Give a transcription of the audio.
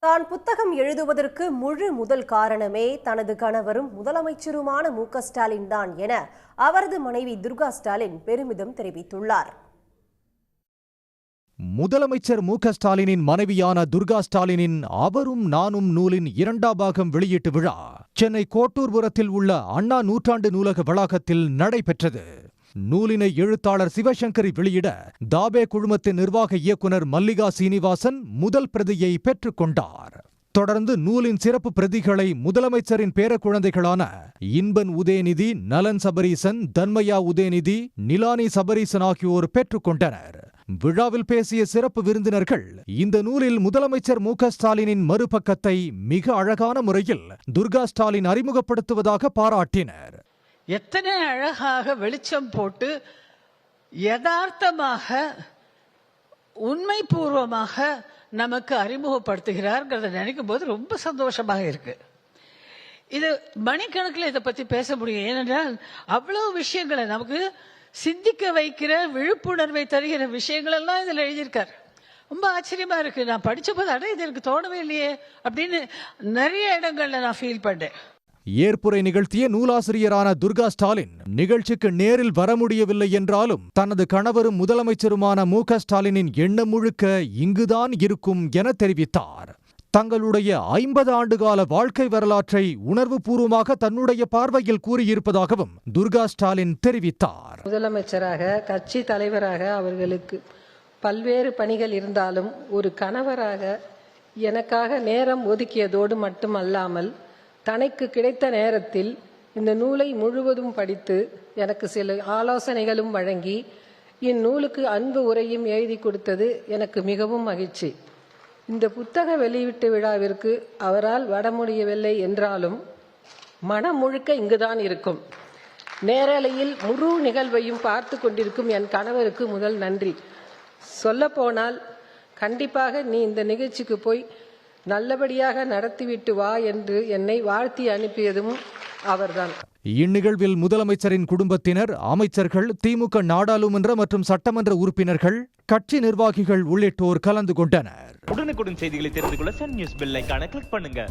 தான் புத்தகம் எழுதுவதற்கு முழு முதல் காரணமே தனது கணவரும் முதலமைச்சருமான மு.க.ஸ்டாலின் தான் என அவரது மனைவி துர்கா ஸ்டாலின் பெருமிதம் தெரிவித்துள்ளார். முதலமைச்சர் மு.க.ஸ்டாலினின் மனைவியான துர்கா ஸ்டாலினின் அவரும் நானும் நூலின் 2ஆம் பாகம் வெளியீட்டு விழா சென்னை கோட்டூர்புரத்தில் உள்ள அண்ணா நூற்றாண்டு நூலக வளாகத்தில் நடைபெற்றது. நூலினை எழுத்தாளர் சிவசங்கரி வெளியிட தாபே குழுமத்தின் நிர்வாக இயக்குனர் மல்லிகா சீனிவாசன் முதல் பிரதியை பெற்றுக் கொண்டார். தொடர்ந்து நூலின் சிறப்பு பிரதிகளை முதலமைச்சரின் பேரக்குழந்தைகளான இன்பன் உதயநிதி, நலன் சபரீசன், தன்மயா உதயநிதி, நிலானி சபரீசன் ஆகியோர் பெற்றுக் கொண்டனர். விழாவில் பேசிய சிறப்பு விருந்தினர்கள் இந்த நூலில் முதலமைச்சர் மு.க.ஸ்டாலினின் மறுபக்கத்தை மிக அழகான முறையில் துர்கா ஸ்டாலின் அறிமுகப்படுத்துவதாக பாராட்டினர். எத்தனை அழகாக வெளிச்சம் போட்டு யதார்த்தமாக உண்மைபூர்வமாக நமக்கு அறிமுகப்படுத்துகிறார்ங்கிறத நினைக்கும் போது ரொம்ப சந்தோஷமாக இருக்கு. இது மணிக்கணக்கில் இதை பத்தி பேச முடியும். ஏனென்றால் அவ்வளவு விஷயங்களை நமக்கு சிந்திக்க வைக்கிற, விழிப்புணர்வை தருகிற விஷயங்கள் எல்லாம் இதில் எழுதியிருக்கார். ரொம்ப ஆச்சரியமா இருக்கு. நான் படிச்ச போது இது எனக்கு தோணவே இல்லையே அப்படின்னு நிறைய இடங்கள்ல நான் ஃபீல் பண்ணேன். ஏற்புரை நிகழ்த்திய நூலாசிரியரான துர்கா ஸ்டாலின் நிகழ்ச்சிக்கு நேரில் வர முடியவில்லை என்றாலும் தனது கணவரும் முதலமைச்சருமான மு.க.ஸ்டாலினின் எண்ணம் முழுக்க இங்குதான் இருக்கும் என தெரிவித்தார். தங்களுடைய 50 ஆண்டுகால வாழ்க்கை வரலாற்றை உணர்வுபூர்வமாக தன்னுடைய பார்வையில் கூறியிருப்பதாகவும் துர்கா ஸ்டாலின் தெரிவித்தார். முதலமைச்சராக, கட்சி தலைவராக அவர்களுக்கு பல்வேறு பணிகள் இருந்தாலும் ஒரு கணவராக எனக்காக நேரம் ஒதுக்கியதோடு மட்டுமல்லாமல் தனக்கு கிடைத்த நேரத்தில் இந்த நூலை முழுவதும் படித்து எனக்கு சில ஆலோசனைகளும் வழங்கி இந்நூலுக்கு அன்பு உரையும் எழுதி கொடுத்தது எனக்கு மிகவும் மகிழ்ச்சி. இந்த புத்தக வெளியீட்டு விழாவிற்கு அவரால் வர முடியவில்லை என்றாலும் மனம் முழுக்க இங்குதான் இருக்கும். நேரலையில் முழு நிகழ்வையும் பார்த்து கொண்டிருக்கும் என் கணவருக்கு முதல் நன்றி. சொல்லப்போனால் கண்டிப்பாக நீ இந்த நிகழ்ச்சிக்கு போய் நல்லபடியாக நடத்திவிட்டு வா என்று என்னை வாழ்த்தி அனுப்பியதும் அவர்தான். இந்நிகழ்வில் முதலமைச்சரின் குடும்பத்தினர், அமைச்சர்கள், திமுக நாடாளுமன்ற மற்றும் சட்டமன்ற உறுப்பினர்கள், கட்சி நிர்வாகிகள் உள்ளிட்டோர் கலந்து கொண்டனர். உடனுக்குடன் செய்திகளை தெரிந்து கொள்ள சன் நியூஸ் பெல் ஐகானை கிளிக் பண்ணுங்க.